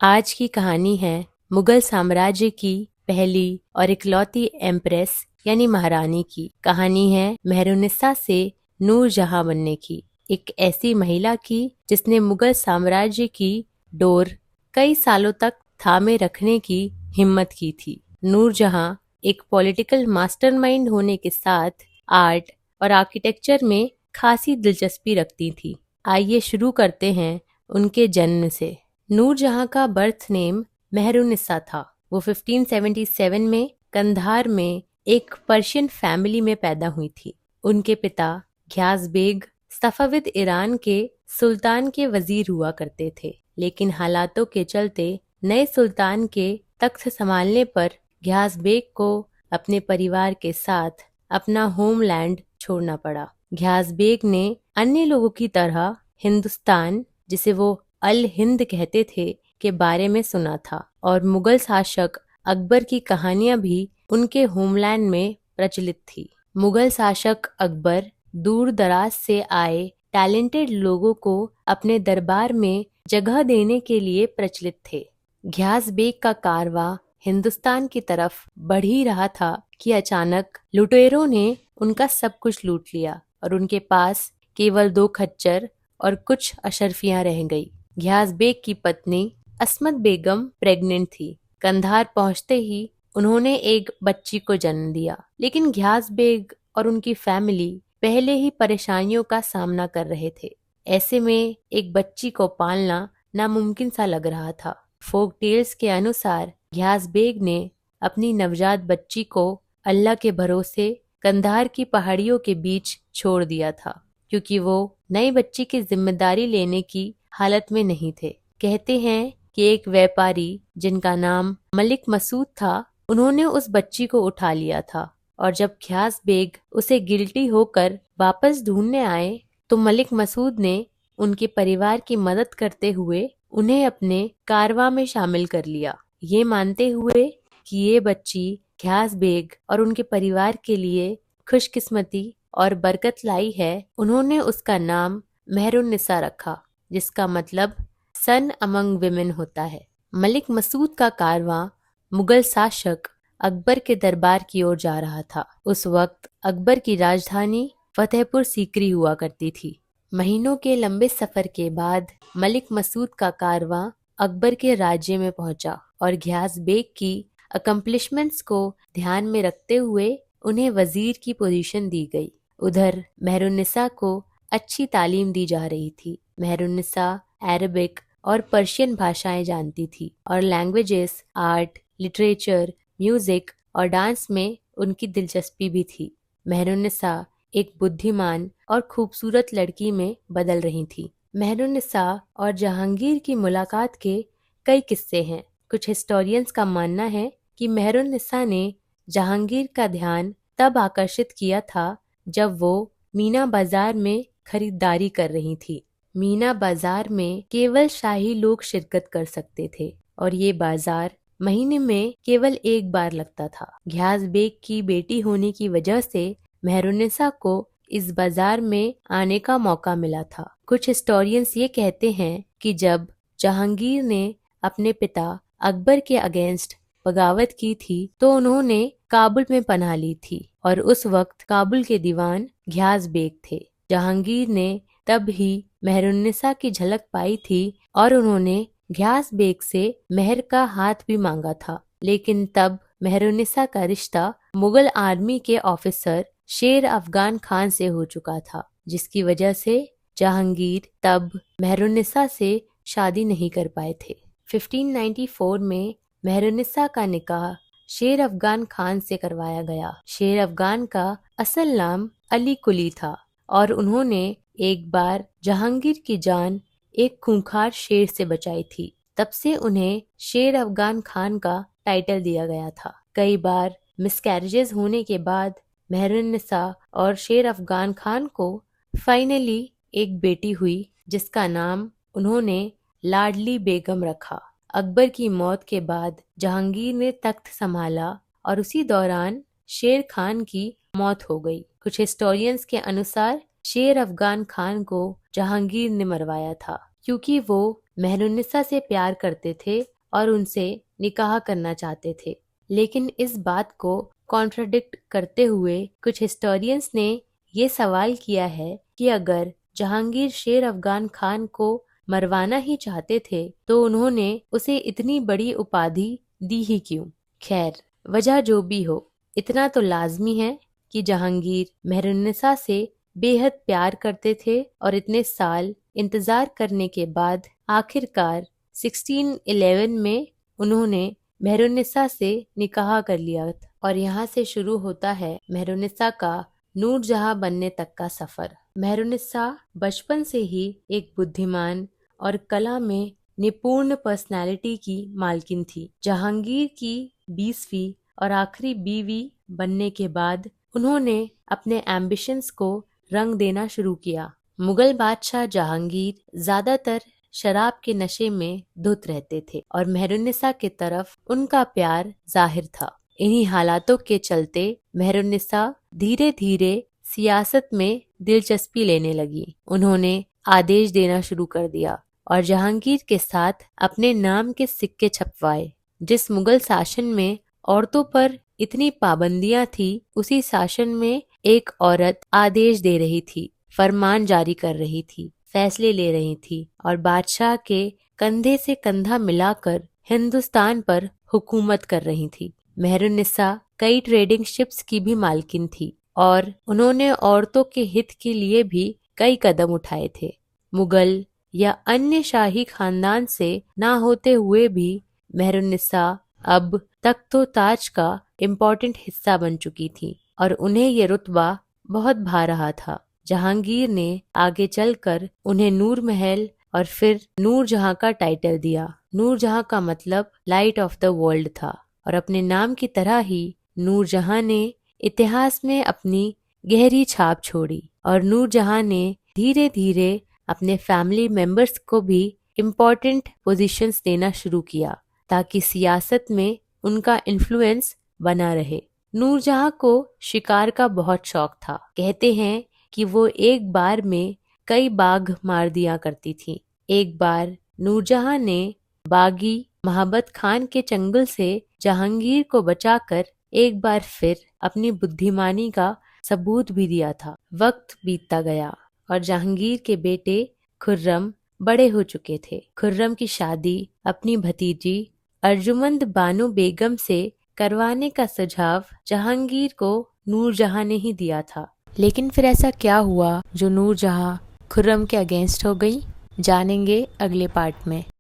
आज की कहानी है मुगल साम्राज्य की पहली और इकलौती एम्प्रेस यानी महारानी की। कहानी है मेहरुन्निसा से नूरजहां बनने की, एक ऐसी महिला की जिसने मुगल साम्राज्य की डोर कई सालों तक थामे रखने की हिम्मत की थी। नूरजहां एक पॉलिटिकल मास्टरमाइंड होने के साथ आर्ट और आर्किटेक्चर में खासी दिलचस्पी रखती थी। आइए शुरू करते हैं उनके जन्म से। नूरजहां का बर्थ नेम मेहरुन्निसा था। वो 1577 में कंधार में एक पर्शियन फैमिली में पैदा हुई थी। उनके पिता घियास बेग सफाविद ईरान के सुल्तान के वजीर हुआ करते थे, लेकिन हालातों के चलते नए सुल्तान के तख्त संभालने पर घियास बेग को अपने परिवार के साथ अपना होमलैंड छोड़ना पड़ा। घियास बेग ने अन्य लोगों की तरह हिंदुस्तान, जिसे वो अल हिंद कहते थे, के बारे में सुना था और मुगल शासक अकबर की कहानियां भी उनके होमलैंड में प्रचलित थी। मुगल शासक अकबर दूर दराज से आए टैलेंटेड लोगों को अपने दरबार में जगह देने के लिए प्रचलित थे। घियास बेग का कारवां हिंदुस्तान की तरफ बढ़ ही रहा था कि अचानक लुटेरों ने उनका सब कुछ लूट लिया और उनके पास केवल 2 खच्चर और कुछ अशर्फियां रह गई। घियास बेग की पत्नी अस्मत बेगम प्रेग्नेंट थी। कंधार पहुंचते ही उन्होंने एक बच्ची को जन्म दिया, लेकिन घियास बेग और उनकी फैमिली पहले ही परेशानियों का सामना कर रहे थे। ऐसे में एक बच्ची को पालना नामुमकिन सा लग रहा था। फोक टेल्स के अनुसार घियास बेग ने अपनी नवजात बच्ची को अल्लाह के भरोसे कंधार की पहाड़ियों के बीच छोड़ दिया था, क्योंकि वो नई बच्ची की जिम्मेदारी लेने की हालत में नहीं थे। कहते हैं कि एक व्यापारी जिनका नाम मलिक मसूद था, उन्होंने उस बच्ची को उठा लिया था और जब घियास बेग उसे गिल्टी होकर वापस ढूंढने आए तो मलिक मसूद ने उनके परिवार की मदद करते हुए उन्हें अपने कारवां में शामिल कर लिया। ये मानते हुए कि ये बच्ची घियास बेग और उनके परिवार के लिए खुशकिस्मती और बरकत लाई है, उन्होंने उसका नाम मेहरुन्निसा रखा, जिसका मतलब सन अमंग विमेन होता है। मलिक मसूद का कारवां मुगल शासक अकबर के दरबार की ओर जा रहा था। उस वक्त अकबर की राजधानी फतेहपुर सीकरी हुआ करती थी। महीनों के लंबे सफर के बाद मलिक मसूद का कारवां अकबर के राज्य में पहुंचा और घियास बेग की अकम्पलिशमेंट्स को ध्यान में रखते हुए उन्हें वजीर की पोजीशन दी गई। उधर मेहरुन्निसा को अच्छी तालीम दी जा रही थी। मेहरुन्निसा अरबिक और पर्शियन भाषाएं जानती थी और लैंग्वेजेस, आर्ट, लिटरेचर, म्यूजिक और डांस में उनकी दिलचस्पी भी थी। मेहरुन्निसा एक बुद्धिमान और खूबसूरत लड़की में बदल रही थी। मेहरुन्निसा और जहांगीर की मुलाकात के कई किस्से हैं। कुछ हिस्टोरियंस का मानना है कि मेहरुन्निसा ने जहांगीर का ध्यान तब आकर्षित किया था जब वो मीना बाजार में खरीदारी कर रही थी। मीना बाजार में केवल शाही लोग शिरकत कर सकते थे और ये बाजार महीने में केवल एक बार लगता था। घियास बेग की बेटी होने की वजह से मेहरुन्निसा को इस बाजार में आने का मौका मिला था। कुछ हिस्टोरियंस ये कहते हैं कि जब जहांगीर ने अपने पिता अकबर के अगेंस्ट बगावत की थी तो उन्होंने काबुल में पनाह ली थी और उस वक्त काबुल के दीवान घियास बेग थे। जहांगीर ने तब ही मेहरुन्निसा की झलक पाई थी और उन्होंने घियास बेग से मेहर का हाथ भी मांगा था, लेकिन तब मेहरुन्निसा का रिश्ता मुगल आर्मी के ऑफिसर शेर अफगान खान से हो चुका था, जिसकी वजह से जहांगीर तब मेहरुन्निसा से शादी नहीं कर पाए थे। 1594 में मेहरुन्निसा का निकाह शेर अफगान खान से करवाया गया। शेर अफगान का असल नाम अली कुली था और उन्होंने एक बार जहांगीर की जान एक खूंखार शेर से बचाई थी। तब से उन्हें शेर अफगान खान का टाइटल दिया गया था। कई बार मिसकैरेजेस होने के बाद मेहरुन्निसा और शेर अफगान खान को फाइनली एक बेटी हुई, जिसका नाम उन्होंने लाडली बेगम रखा। अकबर की मौत के बाद जहांगीर ने तख्त संभाला और उसी दौरान शेर खान की मौत हो गई। कुछ हिस्टोरियंस के अनुसार शेर अफगान खान को जहांगीर ने मरवाया था, क्योंकि वो मेहरुन्निसा से प्यार करते थे और उनसे निकाह करना चाहते थे। लेकिन इस बात को कॉन्ट्राडिक्ट करते हुए कुछ हिस्टोरियंस ने ये सवाल किया है कि अगर जहांगीर शेर अफगान खान को मरवाना ही चाहते थे तो उन्होंने उसे इतनी बड़ी उपाधि दी ही क्यों। खैर, वजह जो भी हो, इतना तो लाजमी है कि जहांगीर मेहरुन्निसा से बेहद प्यार करते थे और इतने साल इंतजार करने के बाद आखिरकार 1611 में उन्होंने मेहरुन्निसा से निकाह कर लिया था। और यहाँ से शुरू होता है मेहरुन्निसा का नूरजहां बनने तक का सफर। मेहरुन्निसा बचपन से ही एक बुद्धिमान और कला में निपुण पर्सनालिटी की मालकिन थी। जहांगीर की 20वीं और आखिरी बीवी बनने के बाद उन्होंने अपने एम्बिशंस को रंग देना शुरू किया। मुगल बादशाह जहांगीर ज्यादातर शराब के नशे में धुत रहते थे और मेहरुन्निसा की तरफ उनका प्यार जाहिर था। इन्हीं हालातों के चलते मेहरुन्निसा धीरे धीरे सियासत में दिलचस्पी लेने लगी। उन्होंने आदेश देना शुरू कर दिया और जहांगीर के साथ अपने नाम के सिक्के छपवाए। जिस मुगल शासन में औरतों पर इतनी पाबंदियां थी, उसी शासन में एक औरत आदेश दे रही थी, फरमान जारी कर रही थी, फैसले ले रही थी और बादशाह के कंधे से कंधा मिलाकर हिंदुस्तान पर हुकूमत कर रही थी। मेहरुन्निसा कई ट्रेडिंग शिप्स की भी मालकिन थी और उन्होंने औरतों के हित के लिए भी कई कदम उठाए थे। मुगल या अन्य शाही खानदान से ना होते हुए भी मेहरुन्निसा अब तख्तो ताज का इम्पोर्टेंट हिस्सा बन चुकी थी और उन्हें ये रुतबा बहुत भा रहा था। जहांगीर ने आगे चलकर उन्हें नूर महल और फिर नूरजहां का टाइटल दिया। नूरजहां का मतलब लाइट ऑफ द वर्ल्ड था और अपने नाम की तरह ही नूरजहां ने इतिहास में अपनी गहरी छाप छोड़ी और नूरजहां ने धीरे धीरे अपने फैमिली मेंबर्स को भी इम्पोर्टेंट पोजीशंस देना शुरू किया ताकि सियासत में उनका इन्फ्लुएंस बना रहे। नूरजहां को शिकार का बहुत शौक था। कहते हैं कि वो एक बार में कई बाघ मार दिया करती थी। एक बार नूरजहां ने बागी महाबत खान के चंगुल से जहांगीर को बचाकर एक बार फिर अपनी बुद्धिमानी का सबूत भी दिया था। वक्त बीतता गया और जहांगीर के बेटे खुर्रम बड़े हो चुके थे। खुर्रम की शादी अपनी भतीजी अर्जुमंद बानो बेगम से करवाने का सुझाव जहांगीर को नूरजहां ने ही दिया था। लेकिन फिर ऐसा क्या हुआ जो नूरजहां खुर्रम के अगेंस्ट हो गई, जानेंगे अगले पार्ट में।